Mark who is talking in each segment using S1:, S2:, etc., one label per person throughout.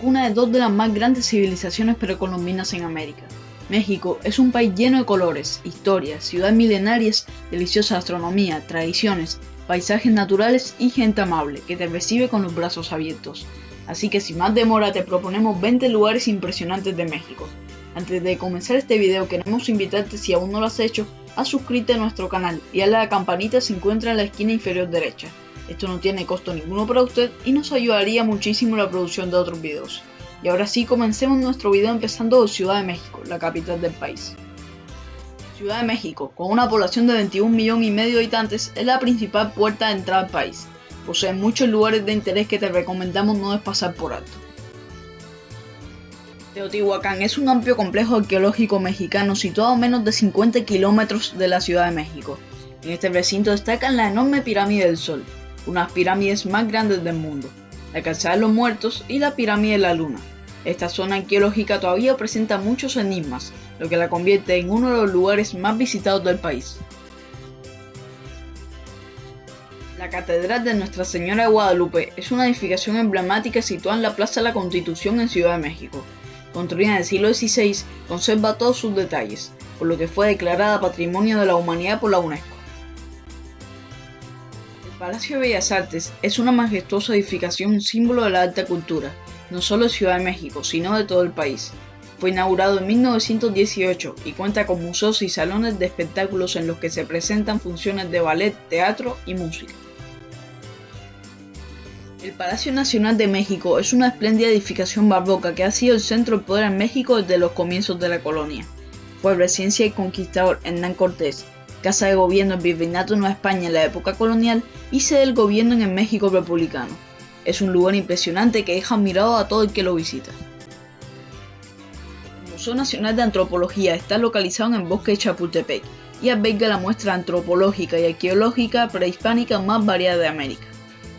S1: cuna de dos de las más grandes civilizaciones precolombinas en América. México es un país lleno de colores, historias, ciudades milenarias, deliciosa gastronomía, tradiciones, paisajes naturales y gente amable que te recibe con los brazos abiertos. Así que sin más demora te proponemos 20 lugares impresionantes de México. Antes de comenzar este video queremos invitarte, si aún no lo has hecho, a suscribirte a nuestro canal y darle a la campanita, se encuentra en la esquina inferior derecha. Esto no tiene costo ninguno para usted y nos ayudaría muchísimo en la producción de otros videos. Y ahora sí, comencemos nuestro video empezando por Ciudad de México, la capital del país. Ciudad de México, con una población de 21,5 millones de habitantes, es la principal puerta de entrada al país. Posee muchos lugares de interés que te recomendamos no despasar por alto. Teotihuacán es un amplio complejo arqueológico mexicano situado a menos de 50 kilómetros de la Ciudad de México. En este recinto destacan la enorme pirámide del Sol, una de las pirámides más grandes del mundo, la calzada de los muertos y la pirámide de la luna. Esta zona arqueológica todavía presenta muchos enigmas, lo que la convierte en uno de los lugares más visitados del país. La Catedral de Nuestra Señora de Guadalupe es una edificación emblemática situada en la Plaza de la Constitución en Ciudad de México. Construida en el siglo XVI, conserva todos sus detalles, por lo que fue declarada Patrimonio de la Humanidad por la UNESCO. El Palacio de Bellas Artes es una majestuosa edificación símbolo de la alta cultura, no solo de Ciudad de México, sino de todo el país. Fue inaugurado en 1918 y cuenta con museos y salones de espectáculos en los que se presentan funciones de ballet, teatro y música. El Palacio Nacional de México es una espléndida edificación barroca que ha sido el centro del poder en México desde los comienzos de la colonia. Fue residencia del conquistador Hernán Cortés, casa de gobierno del Virreinato de Nueva España en la época colonial y sede del gobierno en el México republicano. Es un lugar impresionante que deja admirado a todo el que lo visita. El Museo Nacional de Antropología está localizado en el bosque de Chapultepec y alberga la muestra antropológica y arqueológica prehispánica más variada de América.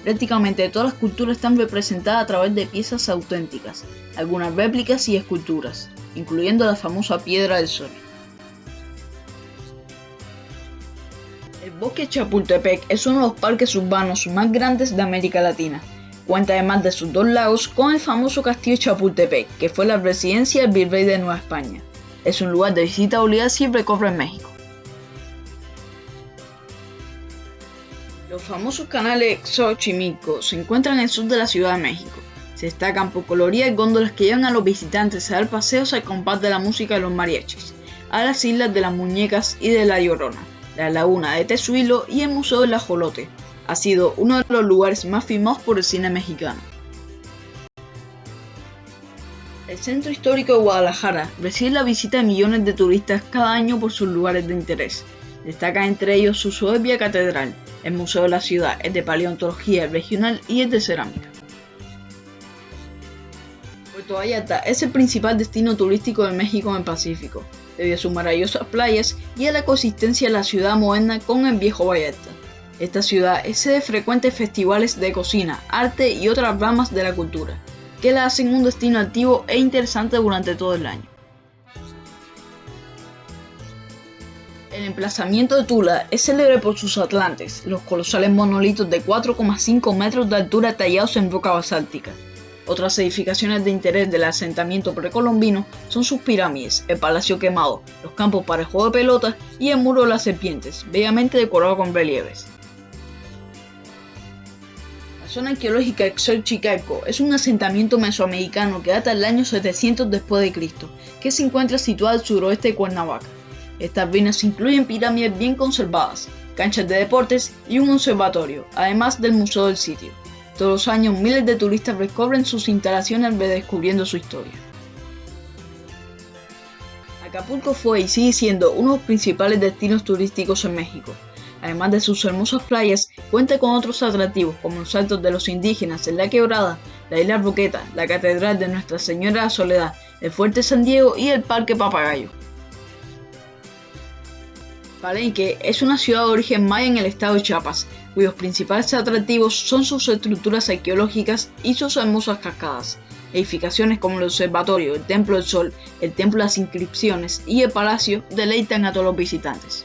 S1: Prácticamente todas las culturas están representadas a través de piezas auténticas, algunas réplicas y esculturas, incluyendo la famosa Piedra del Sol. El bosque de Chapultepec es uno de los parques urbanos más grandes de América Latina. Cuenta además de sus dos lagos con el famoso castillo de Chapultepec, que fue la residencia del virrey de Nueva España. Es un lugar de visita obligada si recorres México. Los famosos canales Xochimilco se encuentran en el sur de la Ciudad de México. Se destacan por coloridas góndolas que llevan a los visitantes a dar paseos al compás de la música de los mariachis, a las islas de las Muñecas y de La Llorona, la laguna de Tezuilo y el Museo del Ajolote. Ha sido uno de los lugares más filmados por el cine mexicano. El Centro Histórico de Guadalajara recibe la visita de millones de turistas cada año por sus lugares de interés. Destacan entre ellos su soberbia catedral, el Museo de la Ciudad, el de Paleontología regional y el de Cerámica. Puerto Vallarta es el principal destino turístico de México en el Pacífico, debido a sus maravillosas playas y a la coexistencia de la ciudad moderna con el viejo Vallarta. Esta ciudad es sede de frecuentes festivales de cocina, arte y otras ramas de la cultura, que la hacen un destino activo e interesante durante todo el año. El emplazamiento de Tula es célebre por sus atlantes, los colosales monolitos de 4,5 metros de altura tallados en roca basáltica. Otras edificaciones de interés del asentamiento precolombino son sus pirámides, el Palacio Quemado, los campos para el juego de pelotas y el Muro de las Serpientes, bellamente decorado con relieves. La zona arqueológica de Xochicalco es un asentamiento mesoamericano que data del año 700 después de Cristo, que se encuentra situado al suroeste de Cuernavaca. Estas ruinas incluyen pirámides bien conservadas, canchas de deportes y un observatorio, además del museo del sitio. Todos los años miles de turistas recorren sus instalaciones redescubriendo su historia. Acapulco fue y sigue siendo uno de los principales destinos turísticos en México. Además de sus hermosas playas, cuenta con otros atractivos como los Saltos de los Indígenas en La Quebrada, la Isla Roqueta, la Catedral de Nuestra Señora de la Soledad, el Fuerte San Diego y el Parque Papagayo. Palenque es una ciudad de origen maya en el estado de Chiapas, cuyos principales atractivos son sus estructuras arqueológicas y sus hermosas cascadas. Edificaciones como el observatorio, el Templo del Sol, el Templo de las Inscripciones y el Palacio deleitan a todos los visitantes.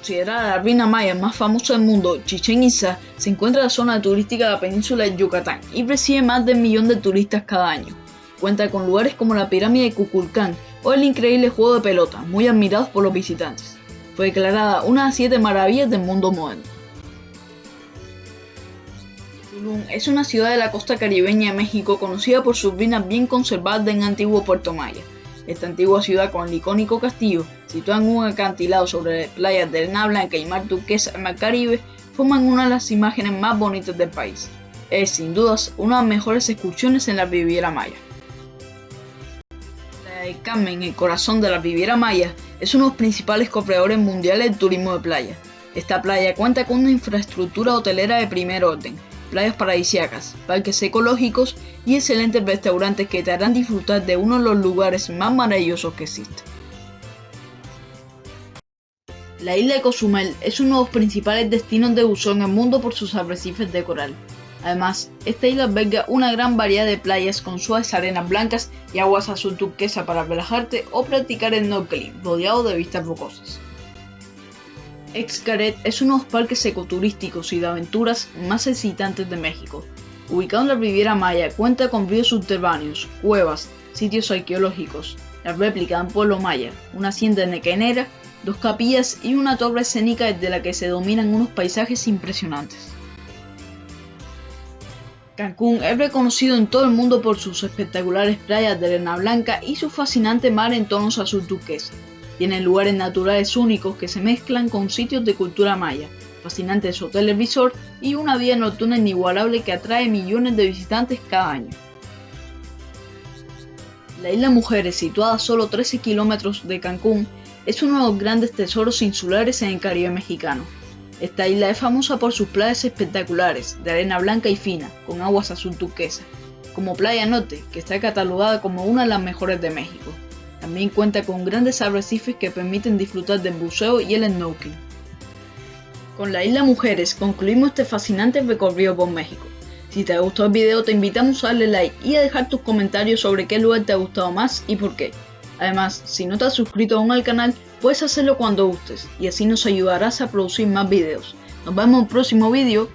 S1: Considerada la ruina maya más famosa del mundo, Chichén Itzá se encuentra en la zona turística de la península de Yucatán y recibe más de 1 millón de turistas cada año. Cuenta con lugares como la pirámide de Kukulcán o el increíble juego de pelota, muy admirados por los visitantes. Fue declarada una de las 7 maravillas del mundo moderno. Tulum es una ciudad de la costa caribeña de México conocida por sus ruinas bien conservadas del antiguo Puerto Maya. Esta antigua ciudad con el icónico castillo, situada en un acantilado sobre playas de arena blanca y mar turquesa del mar Caribe, forman una de las imágenes más bonitas del país. Es sin dudas una de las mejores excursiones en la Riviera Maya. Playa del Carmen, el corazón de la Riviera Maya, es uno de los principales corredores mundiales del turismo de playa. Esta playa cuenta con una infraestructura hotelera de primer orden, playas paradisíacas, parques ecológicos y excelentes restaurantes que te harán disfrutar de uno de los lugares más maravillosos que existen. La isla de Cozumel es uno de los principales destinos de buceo en el mundo por sus arrecifes de coral. Además, esta isla alberga una gran variedad de playas con suaves arenas blancas y aguas azul turquesa para relajarte o practicar el snorkeling rodeado de vistas rocosas. Xcaret es uno de los parques ecoturísticos y de aventuras más excitantes de México. Ubicado en la Riviera Maya, cuenta con ríos subterráneos, cuevas, sitios arqueológicos, la réplica de un pueblo maya, una hacienda nequenera, 2 capillas y una torre escénica desde la que se dominan unos paisajes impresionantes. Cancún es reconocido en todo el mundo por sus espectaculares playas de arena blanca y su fascinante mar en tonos azul turquesa. Tiene lugares naturales únicos que se mezclan con sitios de cultura maya, fascinantes hoteles resort y una vida nocturna inigualable que atrae millones de visitantes cada año. La isla Mujeres, situada a solo 13 kilómetros de Cancún, es uno de los grandes tesoros insulares en el Caribe mexicano. Esta isla es famosa por sus playas espectaculares, de arena blanca y fina, con aguas azul turquesa, como Playa Norte, que está catalogada como una de las mejores de México. También cuenta con grandes arrecifes que permiten disfrutar del buceo y el snorkeling. Con la isla Mujeres concluimos este fascinante recorrido por México. Si te ha gustado el video te invitamos a darle like y a dejar tus comentarios sobre qué lugar te ha gustado más y por qué. Además, si no te has suscrito aún al canal, puedes hacerlo cuando gustes y así nos ayudarás a producir más videos. Nos vemos en un próximo video.